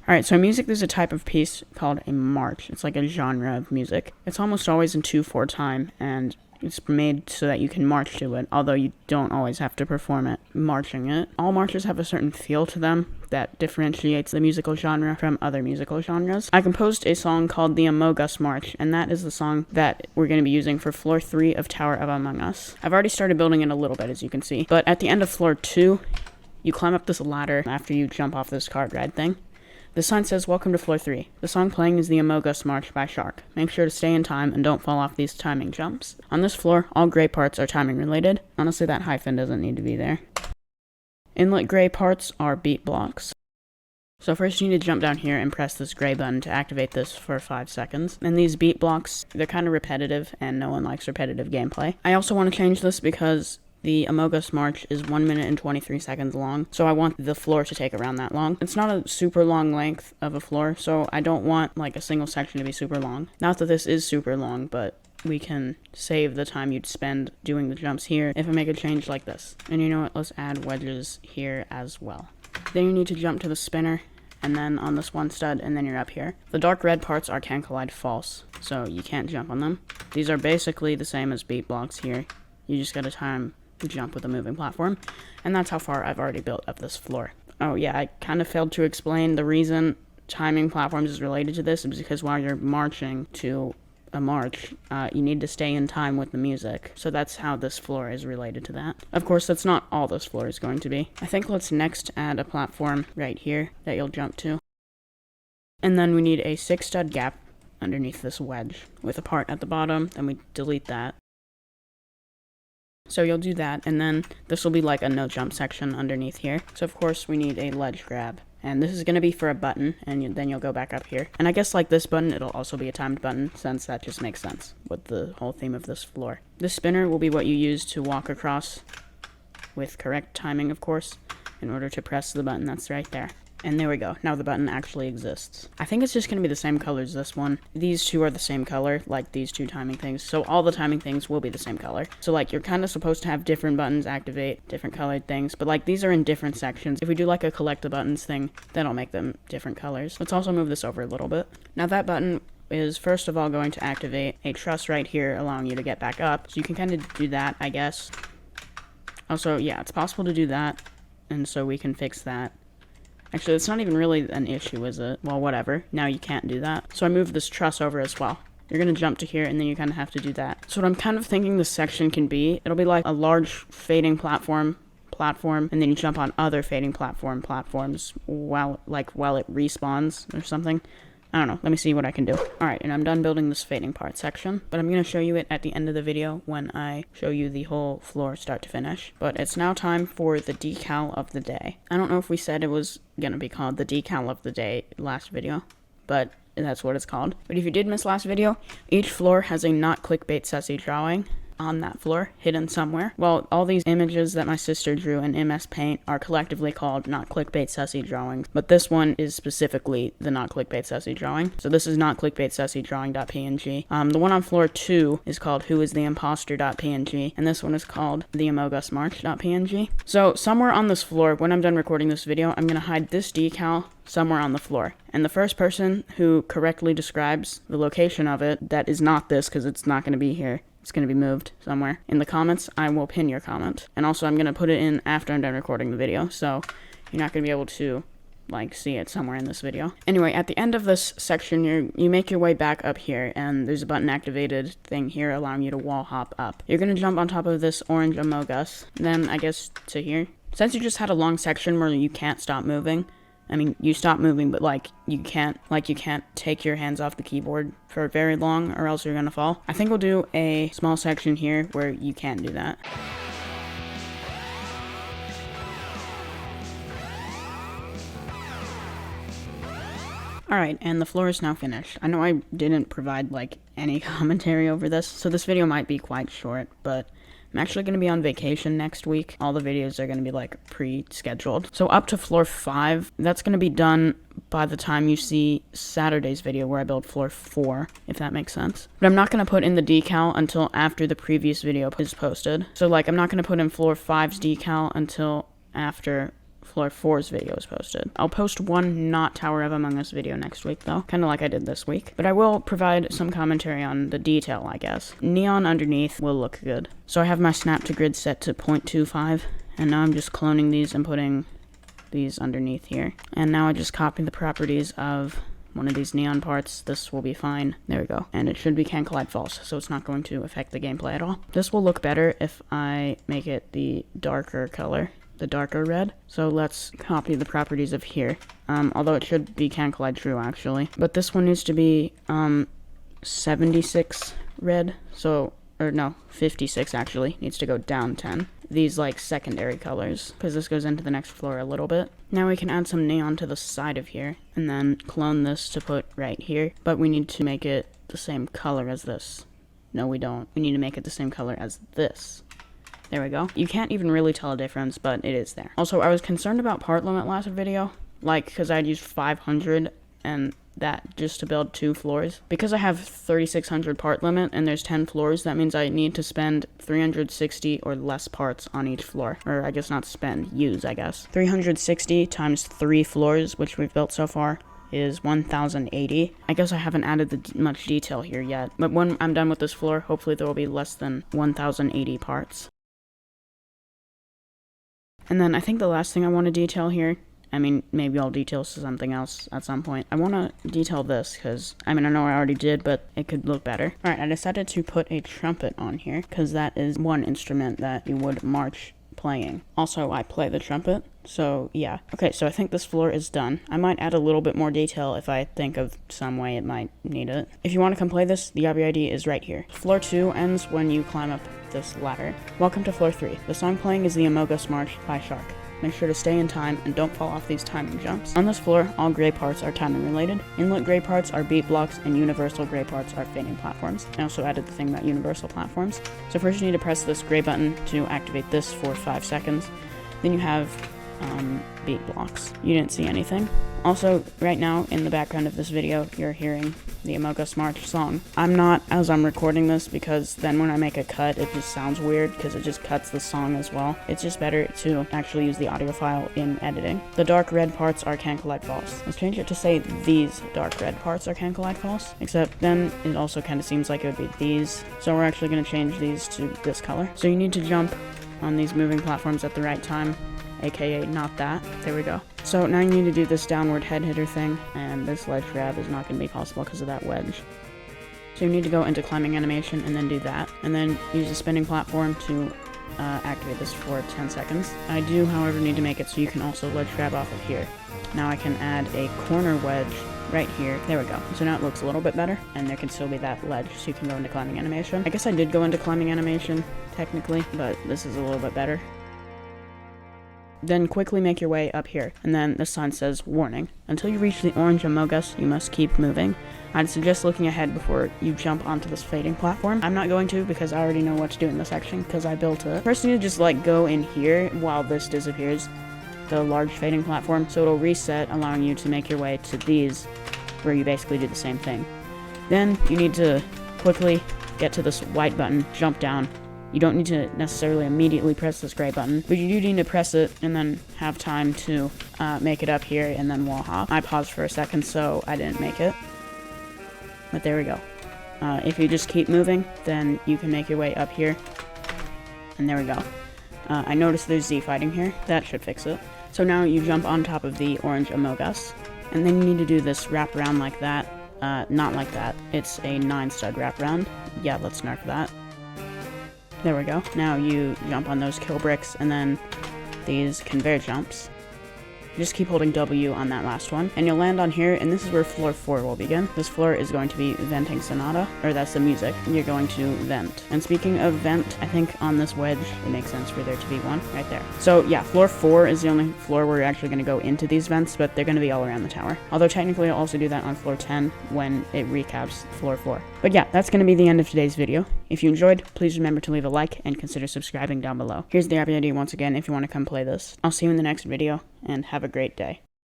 Alright, so music, there's a type of piece called a march. It's like a genre of music. It's almost always in 2/4 time, and it's made so that you can march to it, although you don't always have to perform it marching it. All marches have a certain feel to them that differentiates the musical genre from other musical genres. I composed a song called the Amogus March, and that is the song that we're going to be using for floor 3 of Tower of Among Us. I've already started building it a little bit, as you can see, but at the end of floor 2, you climb up this ladder after you jump off this cart ride thing. The sign says, "Welcome to floor 3. The song playing is the Amogus March by Shark. Make sure to stay in time and don't fall off these timing jumps." On this floor, all gray parts are timing related. Honestly, that hyphen doesn't need to be there. Inlet gray parts are beat blocks. So first you need to jump down here and press this gray button to activate this for 5 seconds. And these beat blocks, they're kind of repetitive, and no one likes repetitive gameplay. I also want to change this because the Amogus March is 1 minute and 23 seconds long, so I want the floor to take around that long. It's not a super long length of a floor, so I don't want like a single section to be super long. Not that this is super long, but we can save the time you'd spend doing the jumps here if I make a change like this. And you know what, let's add wedges here as well. Then you need to jump to the spinner, and then on this one stud, and then you're up here. The dark red parts are can collide false, so you can't jump on them. These are basically the same as beat blocks here. You just gotta time to jump with a moving platform, and that's how far I've already built up this floor. Oh yeah, I kind of failed to explain the reason timing platforms is related to this is because while you're marching to a march, you need to stay in time with the music, so that's how this floor is related to that. Of course, that's not all this floor is going to be. I think let's next add a platform right here that you'll jump to, and then we need a 6 stud gap underneath this wedge with a part at the bottom. Then we delete that. So you'll do that, and then this will be like a no jump section underneath here. So of course we need a ledge grab, and this is going to be for a button, and then you'll go back up here. And I guess like this button, it'll also be a timed button, since that just makes sense with the whole theme of this floor. This spinner will be what you use to walk across, with correct timing of course, in order to press the button that's right there. And there we go. Now the button actually exists. I think it's just going to be the same color as this one. These two are the same color, like these two timing things. So all the timing things will be the same color. So like you're kind of supposed to have different buttons activate different colored things. But like these are in different sections. If we do like a collect the buttons thing, that'll make them different colors. Let's also move this over a little bit. Now that button is first of all going to activate a truss right here, allowing you to get back up. So you can kind of do that, I guess. Also, yeah, it's possible to do that. And so we can fix that. Actually, it's not even really an issue, is it? Well, whatever. Now you can't do that. So I moved this truss over as well. You're going to jump to here, and then you kind of have to do that. So what I'm kind of thinking this section can be, it'll be like a large fading platform, and then you jump on other fading platforms while it respawns or something. I don't know. Let me see what I can do. Alright, and I'm done building this fading part section, but I'm going to show you it at the end of the video when I show you the whole floor start to finish. But it's now time for the decal of the day. I don't know if we said it was going to be called the decal of the day last video, but that's what it's called. But if you did miss last video, each floor has a not clickbait sassy drawing on that floor, hidden somewhere. Well, all these images that my sister drew in MS Paint are collectively called not clickbait sussy drawings, but this one is specifically the not clickbait sussy drawing. So this is not clickbait sussy drawing.png. The one on floor 2 is called who is the imposter.png, and this one is called the Amogus March.png. So somewhere on this floor, when I'm done recording this video, I'm gonna hide this decal somewhere on the floor. And the first person who correctly describes the location of it, that is not this, because it's not going to be here. It's going to be moved somewhere. In the comments, I will pin your comment. And also, I'm going to put it in after I'm done recording the video, so you're not going to be able to, like, see it somewhere in this video. Anyway, at the end of this section, you make your way back up here, and there's a button activated thing here allowing you to wall hop up. You're going to jump on top of this orange Amogus, then, I guess, to here. Since you just had a long section where you can't stop moving, I mean, you stop moving, but, you can't take your hands off the keyboard for very long, or else you're gonna fall. I think we'll do a small section here where you can do that. Alright, and the floor is now finished. I know I didn't provide, any commentary over this, so this video might be quite short, but I'm actually going to be on vacation next week. All the videos are going to be, pre-scheduled. So up to floor 5, that's going to be done by the time you see Saturday's video where I build floor 4, if that makes sense. But I'm not going to put in the decal until after the previous video is posted. So, I'm not going to put in floor 5's decal until after floor 4's video is posted. I'll post one not Tower of Among Us video next week though, kind of like I did this week. But I will provide some commentary on the detail, I guess. Neon underneath will look good. So I have my snap to grid set to 0.25, and now I'm just cloning these and putting these underneath here. And now I just copy the properties of one of these neon parts. This will be fine. There we go. And it should be can collide false, so it's not going to affect the gameplay at all. This will look better if I make it the darker color, the darker red. So let's copy the properties of here. Although it should be can collide true actually. But this one needs to be 76 red. So, or no, 56 actually. Needs to go down 10. These like secondary colors, because this goes into the next floor a little bit. Now we can add some neon to the side of here, and then clone this to put right here, but we need to make it the same color as this. No, we don't. We need to make it the same color as this. There we go. You can't even really tell a difference, but it is there. Also, I was concerned about part limit last video, like, because I'd used 500, and that just to build 2 floors. Because I have 3600 part limit and there's 10 floors, that means I need to spend 360 or less parts on each floor. Or I guess not spend, use I guess. 360 times 3 floors, which we've built so far, is 1080. I guess I haven't added much detail here yet, but when I'm done with this floor, hopefully there will be less than 1080 parts. And then I think the last thing I want to detail here, I mean, maybe I'll detail something else at some point. I want to detail this because, I mean, I know I already did, but it could look better. Alright, I decided to put a trumpet on here because that is one instrument that you would march playing. Also, I play the trumpet, so yeah. Okay, so I think this floor is done. I might add a little bit more detail if I think of some way it might need it. If you want to come play this, the Obby ID is right here. Floor 2 ends when you climb up this ladder. Welcome to floor 3. The song playing is the Amogus March by Shark. Make sure to stay in time and don't fall off these timing jumps. On this floor, all gray parts are timing related. Inlet gray parts are beat blocks and universal gray parts are fading platforms. I also added the thing about universal platforms. So first you need to press this gray button to activate this for 5 seconds. Then you have beat blocks. You didn't see anything. Also, right now in the background of this video, you're hearing the Amogus March song. I'm not as I'm recording this because then when I make a cut, it just sounds weird because it just cuts the song as well. It's just better to actually use the audio file in editing. The dark red parts are can collide false. Let's change it to say these dark red parts are can collide false, except then it also kind of seems like it would be these. So we're actually going to change these to this color. So you need to jump on these moving platforms at the right time, aka not that. There we go. So now you need to do this downward head hitter thing, and this ledge grab is not going to be possible because of that wedge. So you need to go into climbing animation and then do that, and then use the spinning platform to activate this for 10 seconds. I do, however, need to make it so you can also ledge grab off of here. Now I can add a corner wedge right here. There we go. So now it looks a little bit better, and there can still be that ledge, so you can go into climbing animation. I guess I did go into climbing animation, technically, but this is a little bit better. Then quickly make your way up here, and then this sign says, warning. Until you reach the orange Amogus, you must keep moving. I'd suggest looking ahead before you jump onto this fading platform. I'm not going to because I already know what to do in this section because I built it. First you need to just like go in here while this disappears, the large fading platform, so it'll reset, allowing you to make your way to these where you basically do the same thing. Then you need to quickly get to this white button, jump down. You don't need to necessarily immediately press this gray button, but you do need to press it and then have time to make it up here and then wall hop. I paused for a second, so I didn't make it. But there we go. If you just keep moving, then you can make your way up here. And there we go. I noticed there's Z fighting here. That should fix it. So now you jump on top of the orange Amogus, and then you need to do this wrap around like that. Not like that. It's a 9-stud wrap around. Yeah, let's nerf that. There we go. Now you jump on those kill bricks and then these conveyor jumps. Just keep holding W on that last one, and you'll land on here, and this is where floor 4 will begin. This floor is going to be Venting Sonata, or that's the music. You're going to vent. And speaking of vent, I think on this wedge, it makes sense for there to be one right there. So yeah, floor 4 is the only floor where you're actually going to go into these vents, but they're going to be all around the tower. Although technically I'll also do that on floor 10 when it recaps floor 4. But yeah, that's going to be the end of today's video. If you enjoyed, please remember to leave a like and consider subscribing down below. Here's the Obby ID once again if you want to come play this. I'll see you in the next video, and have a great day.